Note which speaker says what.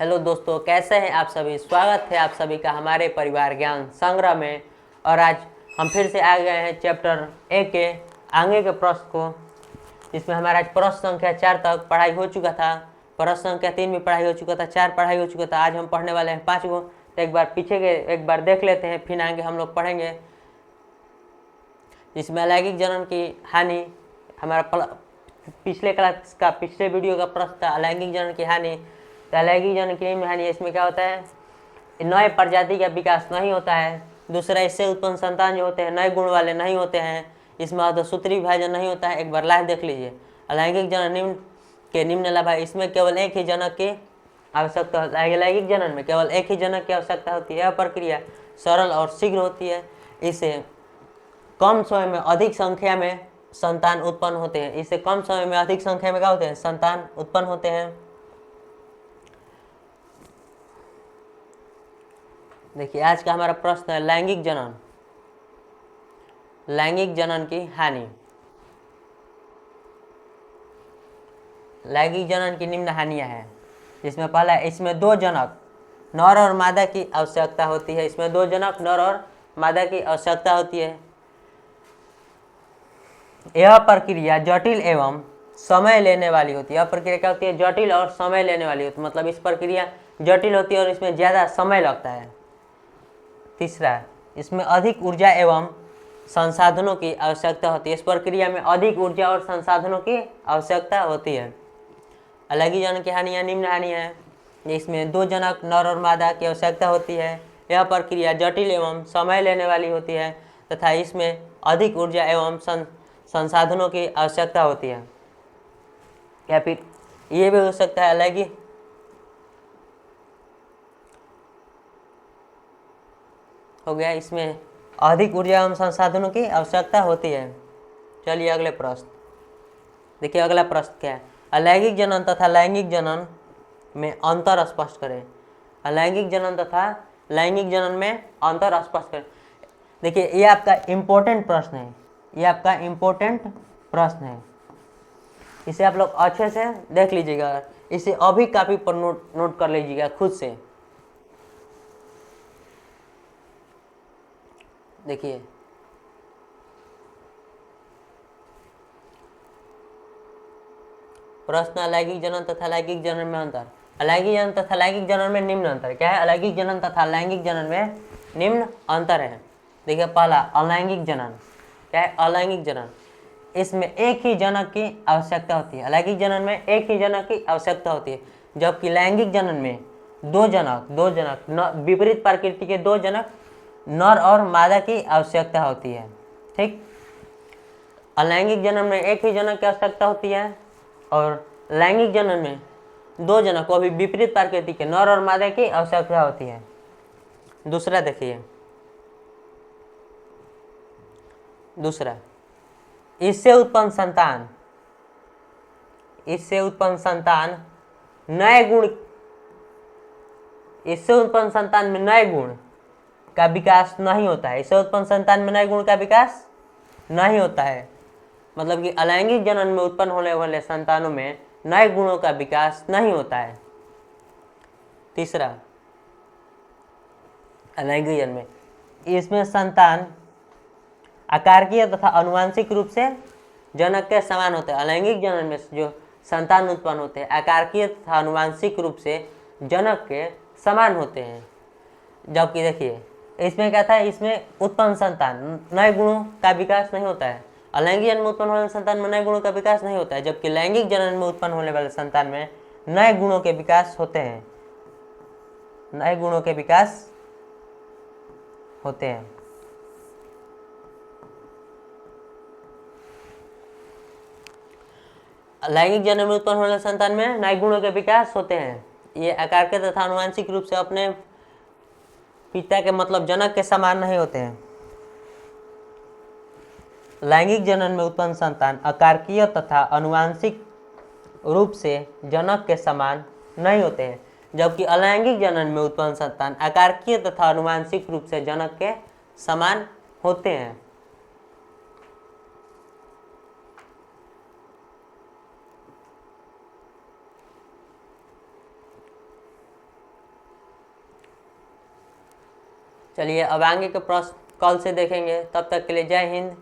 Speaker 1: Hello दोस्तों, कैसे हैं आप सभी। स्वागत है आप सभी का हमारे परिवार ज्ञान संग्रह में। और आज हम फिर से आ गए हैं चैप्टर ए के आगे के प्रश्न को, जिसमें हमारा आज प्रश्न संख्या 4 तक पढ़ाई हो चुका था। प्रश्न संख्या 3 भी पढ़ाई हो चुका था, 4 पढ़ाई हो चुका था। आज हम पढ़ने वाले हैं 5 गो। तो एक बार पीछे के एक बार देख लेते हैं, फिर आगे हम लोग पढ़ेंगे। जिसमें अलैंगिक जनन की हानि, हमारा पिछले क्लास का पिछले वीडियो का प्रश्न था अलैंगिक जनन की हानि। तो अलैंगिक जनन की हानि, इसमें क्या होता है, नए प्रजाति का विकास नहीं होता है। दूसरा, इससे उत्पन्न संतान जो होते हैं नए गुण वाले नहीं होते हैं। इसमें अर्धसूत्री विभाजन नहीं होता है। एक बार लाइव देख लीजिए। अलैंगिक जनन निम्न लाभ है। इसमें केवल एक ही जनक की आवश्यकता होती है। अलैंगिक जनन में केवल एक ही जनक की आवश्यकता होती है। यह प्रक्रिया सरल और शीघ्र होती है। इसे कम समय में अधिक संख्या में संतान उत्पन्न होते हैं। इससे कम समय में अधिक संख्या में क्या होते हैं, संतान उत्पन्न होते हैं। देखिए, आज का हमारा प्रश्न है लैंगिक जनन, लैंगिक जनन की हानि। लैंगिक जनन की निम्न हानियां हैं। जिसमें पहला, इसमें 2 जनक नर और मादा की आवश्यकता होती है। इसमें 2 जनक नर और मादा की आवश्यकता होती है। यह प्रक्रिया जटिल एवं समय लेने वाली होती है। यह प्रक्रिया क्या होती है, जटिल और समय लेने वाली होती है। मतलब इस प्रक्रिया जटिल होती है और इसमें ज़्यादा समय लगता है। तीसरा, इसमें अधिक ऊर्जा एवं संसाधनों की आवश्यकता होती है। इस प्रक्रिया में अधिक ऊर्जा और संसाधनों की आवश्यकता होती है। अलैंगिक जनन की हानियाँ निम्न हानियाँ हैं। इसमें 2 जनक नर और मादा की आवश्यकता होती है। यह प्रक्रिया जटिल एवं समय लेने वाली होती है तथा इसमें अधिक ऊर्जा एवं संसाधनों की आवश्यकता होती है। या फिर ये भी हो सकता है अलैंगिक हो गया, इसमें अधिक ऊर्जा एवं संसाधनों की आवश्यकता होती है। चलिए अगले प्रश्न देखिए। अगला प्रश्न क्या है, अलैंगिक जनन तथा लैंगिक जनन में अंतर स्पष्ट करें। अलैंगिक जनन तथा लैंगिक जनन में अंतर स्पष्ट करें। देखिए, ये आपका इम्पोर्टेंट प्रश्न है। ये आपका इम्पोर्टेंट प्रश्न है। इसे आप लोग अच्छे से देख लीजिएगा। इसे अभी कापी पर नोट कर लीजिएगा खुद से। देखिए, प्रश्न अलैंगिक जनन तथा लैंगिक जनन में अंतर। अलैंगिक जनन तथा लैंगिक जनन में निम्न अंतर क्या है। अलैंगिक जनन तथा लैंगिक जनन में निम्न अंतर है। देखिए, पहला अलैंगिक जनन क्या है। अलैंगिक जनन, इसमें एक ही जनक की आवश्यकता होती है। अलैंगिक जनन में एक ही जनक की आवश्यकता होती है, जबकि लैंगिक जनन में 2 जनक विपरीत प्रकृति के 2 जनक नर और मादा की आवश्यकता होती है। ठीक, अलैंगिक जनन में एक ही जनक की आवश्यकता होती है और लैंगिक जनन में 2 जनक को भी विपरीत प्रकृति के नर और मादा की आवश्यकता होती है। दूसरा देखिए, दूसरा, इससे उत्पन्न संतान नए गुण, इससे उत्पन्न संतान में नए गुण का विकास नहीं होता है। इससे उत्पन्न संतान में नए गुण का विकास नहीं होता है। मतलब कि अलैंगिक जनन में उत्पन्न होने वाले संतानों में नए गुणों का विकास नहीं होता है। तीसरा, अलैंगिक जनन में इसमें संतान आकारकीय तथा आनुवंशिक रूप से जनक के समान होते हैं। अलैंगिक जनन में जो संतान उत्पन्न होते हैं आकारकीय तथा आनुवंशिक रूप से जनक के समान होते हैं। जबकि देखिए, इसमें क्या था, इसमें उत्पन्न संतान नए गुणों का विकास नहीं होता है। अलैंगिक जनन में उत्पन्न होने वाले संतान में नए गुणों का विकास नहीं होता है, जबकि लैंगिक जनन में उत्पन्न होने वाले संतान में नए गुणों के विकास होते हैं। नए गुणों के विकास होते हैं। लैंगिक जनन में उत्पन्न होने वाले संतान में नए गुणों के विकास होते हैं। ये आकारकीय तथा आनुवंशिक रूप से अपने पिता के मतलब जनक के समान नहीं होते हैं। लैंगिक जनन में उत्पन्न संतान आकारकीय तथा आनुवंशिक रूप से जनक के समान नहीं होते हैं, जबकि अलैंगिक जनन में उत्पन्न संतान आकारकीय तथा आनुवंशिक रूप से जनक के समान होते हैं। चलिए अब आगे के प्रश्न कल से देखेंगे, तब तक के लिए जय हिंद।